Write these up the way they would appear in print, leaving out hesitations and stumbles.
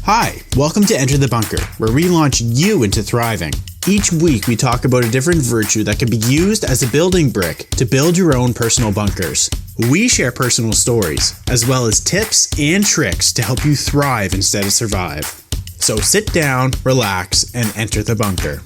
Hi, welcome to Enter the Bunker, where we launch you into thriving. Each week we talk about a different virtue that can be used as a building brick to build your own personal bunkers. We share personal stories, as well as tips and tricks to help you thrive instead of survive. So sit down, relax, and enter the bunker.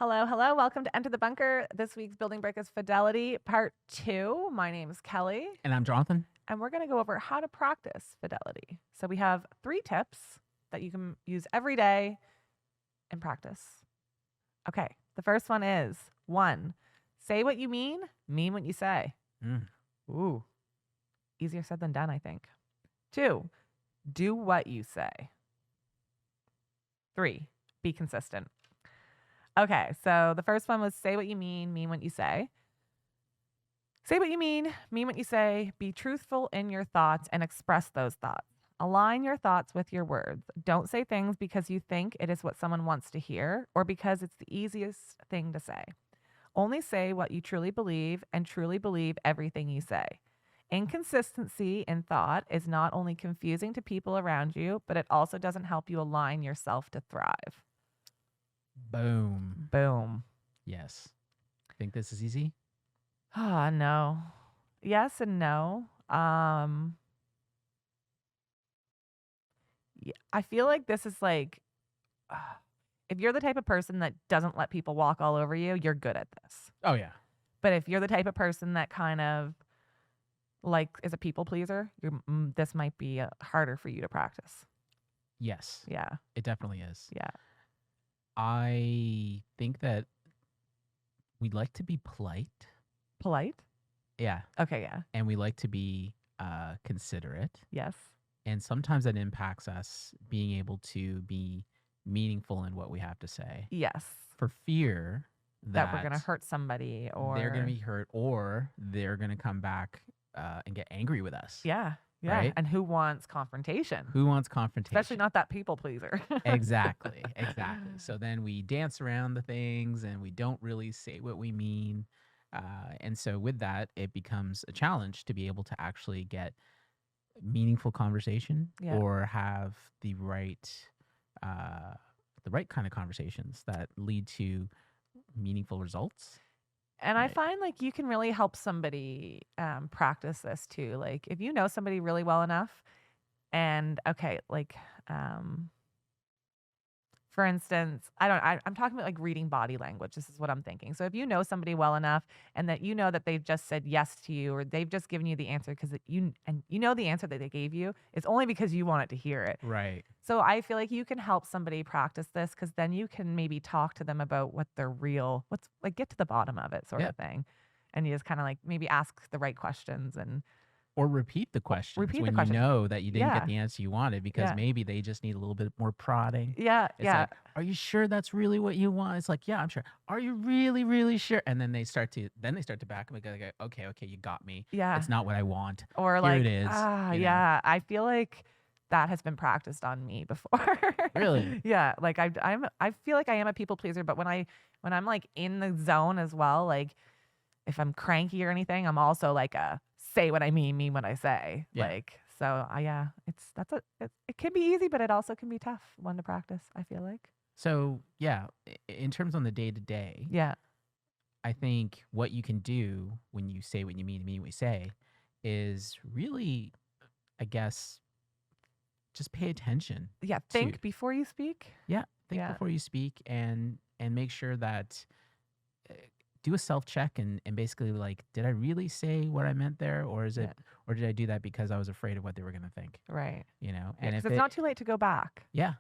Hello. Welcome to Enter the Bunker. This week's building brick is Fidelity, part 2. My name is Kelly. And I'm Jonathan. And we're going to go over how to practice Fidelity. So we have 3 tips that you can use every day in practice. Okay, the first one is 1, say what you mean what you say. Ooh, easier said than done, I think. 2, do what you say. 3, be consistent. Okay, so the first one was say what you mean what you say. Say what you mean what you say. Be truthful in your thoughts and express those thoughts. Align your thoughts with your words. Don't say things because you think it is what someone wants to hear or because it's the easiest thing to say. Only say what you truly believe and truly believe everything you say. Inconsistency in thought is not only confusing to people around you, but it also doesn't help you align yourself to thrive. Boom. Yes. Think this is easy? No. Yes and no. Yeah, I feel like this is like, if you're the type of person that doesn't let people walk all over you, you're good at this. Oh, yeah. But if you're the type of person that kind of like is a people pleaser, this might be harder for you to practice. Yes. Yeah. It definitely is. Yeah. I think that we'd like to be polite. Polite? Yeah. Okay, yeah. And we like to be considerate. Yes. And sometimes that impacts us being able to be meaningful in what we have to say. Yes. For fear that we're going to hurt somebody or they're going to be hurt or they're going to come back and get angry with us. Yeah. Yeah. Right? And who wants confrontation? Who wants confrontation? Especially not that people pleaser. Exactly. So then we dance around the things and we don't really say what we mean. And so with that, it becomes a challenge to be able to actually get meaningful conversation or have the right kind of conversations that lead to meaningful results. And I find like you can really help somebody practice this too. Like if you know somebody really well enough and for instance, I'm talking about like reading body language. This is what I'm thinking. So if you know somebody well enough and that you know that they've just said yes to you or they've just given you the answer because you know the answer that they gave you, it's only because you wanted to hear it. Right. So I feel like you can help somebody practice this because then you can maybe talk to them about what their what's like, get to the bottom of it sort of thing. And you just kind of like maybe ask the right questions or repeat the questions when you know that you didn't get the answer you wanted because maybe they just need a little bit more prodding. Yeah. It's like, are you sure that's really what you want? It's like, yeah, I'm sure. Are you really, really sure? And then they start to back up and go, okay, you got me. Yeah. It's not what I want. Or Here like, it is. Yeah. I feel like that has been practiced on me before. Really? Yeah. Like I feel like I am a people pleaser, but when I'm like in the zone as well, like if I'm cranky or anything, I'm also like say what I mean what I say. Yeah. Like, so it can be easy, but it also can be tough one to practice, I feel like. So yeah, in terms on the day to day, I think what you can do when you say what you mean what you say is really, I guess, just pay attention. Yeah. Think before you speak. Yeah. Think before you speak and make sure that do a self-check and basically like, did I really say what I meant there? Or is it, or did I do that because I was afraid of what they were going to think? Right. You know, and if it's not too late to go back. Yeah.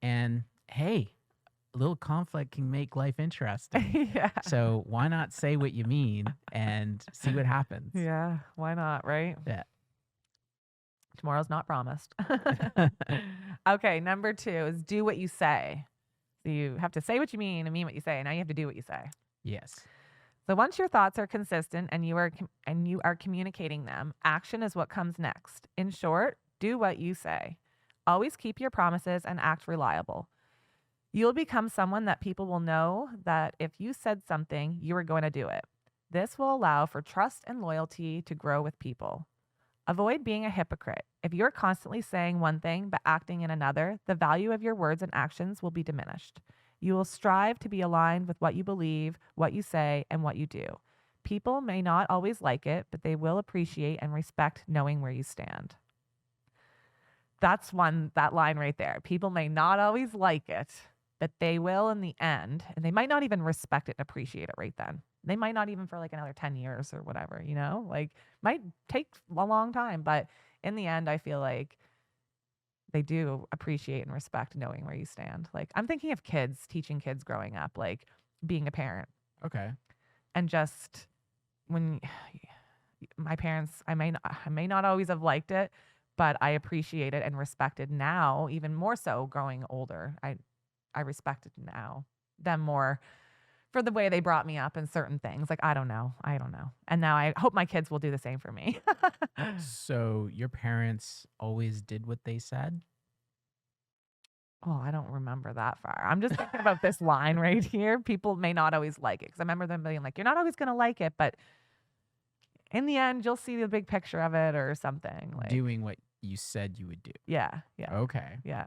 And hey, a little conflict can make life interesting. Yeah. So why not say what you mean and see what happens? Yeah. Why not? Right. Yeah. Tomorrow's not promised. Okay. Number 2 is do what you say. So you have to say what you mean and mean what you say. And now you have to do what you say. Yes. So once your thoughts are consistent and you are communicating them, action is what comes next. In short, do what you say. Always keep your promises and act reliable. You'll become someone that people will know that if you said something, you were going to do it. This will allow for trust and loyalty to grow with people. Avoid being a hypocrite. If you're constantly saying one thing but acting in another, the value of your words and actions will be diminished. You will strive to be aligned with what you believe, what you say, and what you do. People may not always like it, but they will appreciate and respect knowing where you stand. That's that line right there. People may not always like it, but they will in the end. And they might not even respect it and appreciate it right then. They might not even for like another 10 years or whatever, like might take a long time. But in the end, I feel like they do appreciate and respect knowing where you stand. Like I'm thinking of kids, teaching kids growing up, like being a parent. Okay. And just when my parents, I may not always have liked it, but I appreciate it and respect it now, even more so growing older. I respect it now them more for the way they brought me up and certain things. Like, I don't know. And now I hope my kids will do the same for me. So your parents always did what they said? Oh, I don't remember that far. I'm just thinking about this line right here. People may not always like it because I remember them being like, you're not always going to like it, but in the end, you'll see the big picture of it or something. Like, Doing what you said you would do. yeah. Okay. Yeah.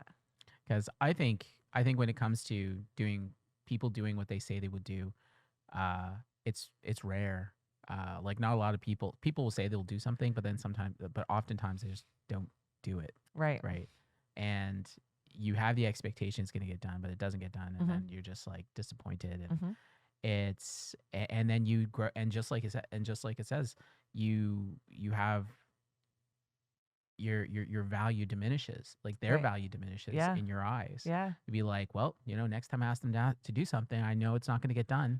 Because I think when it comes to people doing what they say they would do, it's rare. Like not a lot of people will say they'll do something, but oftentimes they just don't do it. Right. Right. And you have the expectation it's going to get done, but it doesn't get done, and then you're just like disappointed, and and then you grow, and just like it says, you have your value diminishes, like their Right. value diminishes Yeah. in your eyes. Yeah. You'd be like, well, next time I ask them to do something, I know it's not going to get done,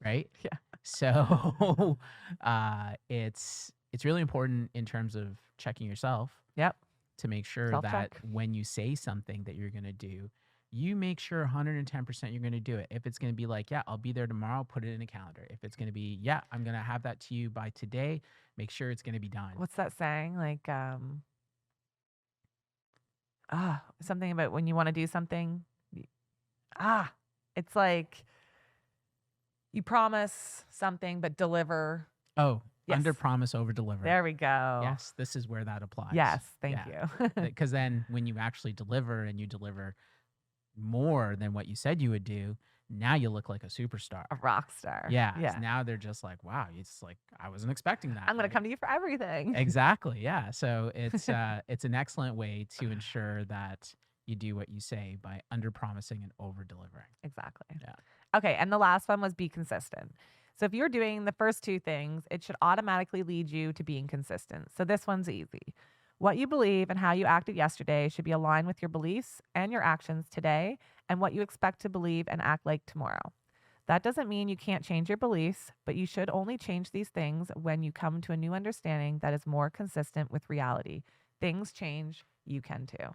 right? Yeah. So it's really important in terms of checking yourself. Yep. To make sure Self-check. that when you say something that you're going to do, you make sure 110% you're going to do it. If it's going to be like, yeah, I'll be there tomorrow, put it in a calendar. If it's going to be, yeah, I'm going to have that to you by today, make sure it's going to be done. What's that saying? Like, something about when you want to do something. It's like you promise something but deliver. Oh, Yes. under promise, over deliver. There we go. Yes, this is where that applies. Yes, thank you. Because then when you actually deliver, and you deliver more than what you said you would do, now you look like a superstar. A rock star. Yeah. Yeah. Now they're just like, wow, it's like, I wasn't expecting that. I'm going to come to you for everything. Exactly. Yeah. So it's an excellent way to ensure that you do what you say by under promising and over delivering. Exactly. Yeah. Okay. And the last one was be consistent. So if you're doing the first two things, it should automatically lead you to being consistent. So this one's easy. What you believe and how you acted yesterday should be aligned with your beliefs and your actions today and what you expect to believe and act like tomorrow. That doesn't mean you can't change your beliefs, but you should only change these things when you come to a new understanding that is more consistent with reality. Things change, you can too.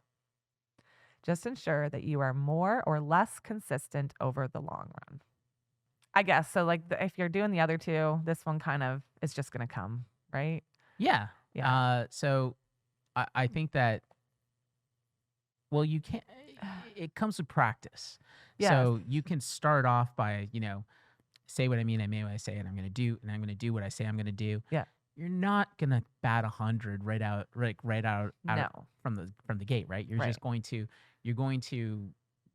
Just ensure that you are more or less consistent over the long run. I guess. So like if you're doing the other two, this one kind of is just going to come, right? Yeah. Yeah. So I think that, well, you can't, it comes with practice. Yes. So you can start off by, say what I mean, I mean what I say, and I'm going to do, and I'm going to do what I say I'm going to do. Yeah. You're not going to bat 100 right out No. from the gate, right? You're just going to,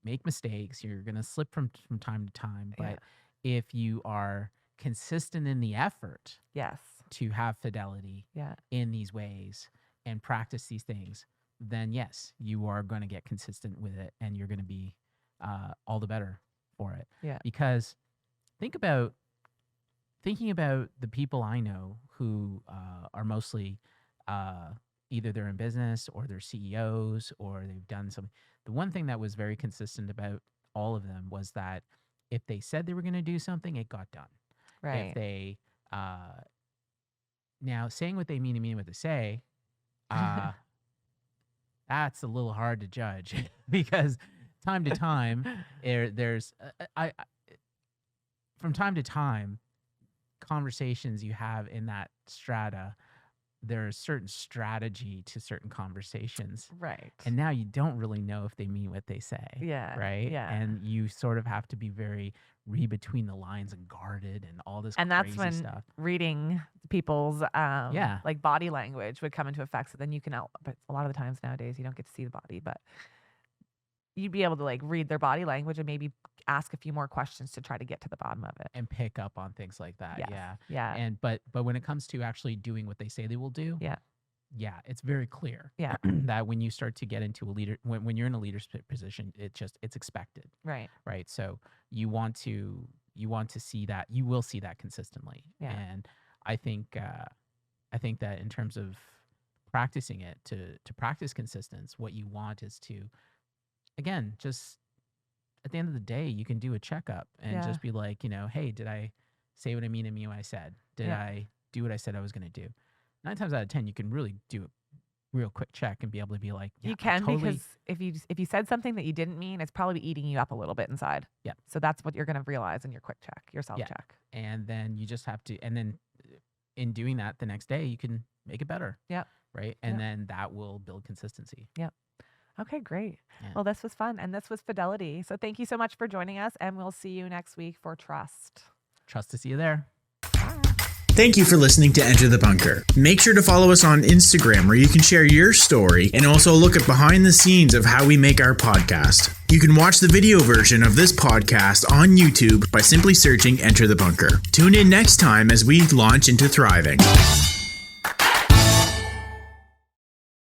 make mistakes. You're going to slip from time to time. But if you are consistent in the effort, Yes. to have fidelity Yeah. in these ways and practice these things, then yes, you are going to get consistent with it, and you're going to be all the better for it. Yeah. Because thinking about the people I know who are mostly either they're in business or they're CEOs or they've done something. The one thing that was very consistent about all of them was that if they said they were going to do something, it got done. Right. If they now saying what they mean what they say, that's a little hard to judge because time to time there's from time to time conversations you have in that strata there's certain strategy to certain conversations. Right. And now you don't really know if they mean what they say. Yeah. Right. Yeah. And you sort of have to be very read between the lines and guarded and all this And that's crazy when stuff. reading people's Yeah. like body language would come into effect. So then you can but a lot of the times nowadays you don't get to see the body, but you'd be able to like read their body language and maybe ask a few more questions to try to get to the bottom of it. And pick up on things like that. Yes. Yeah. Yeah. And but when it comes to actually doing what they say they will do, Yeah. it's very clear. Yeah. That when you start to get into a leader, when you're in a leadership position, it's expected. Right. Right. So you want to see that, you will see that consistently. Yeah. And I think that in terms of practicing it, to practice consistency, what you want is to, again, just at the end of the day, you can do a checkup and just be like, hey, did I say what I mean and mean what I said? Did I do what I said I was going to do? 9 times out of 10, you can really do a real quick check and be able to be like, you can, because if you said something that you didn't mean, it's probably eating you up a little bit inside. Yeah. So that's what you're going to realize in your quick check, your self check. And then you just have to, and then in doing that the next day, you can make it better. Yep. Right. And then that will build consistency. Yep. Okay, great. Yeah. Well, this was fun. And this was Fidelity. So thank you so much for joining us. And we'll see you next week for Trust. Trust to see you there. Thank you for listening to Enter the Bunker. Make sure to follow us on Instagram where you can share your story and also look at behind the scenes of how we make our podcast. You can watch the video version of this podcast on YouTube by simply searching Enter the Bunker. Tune in next time as we launch into thriving.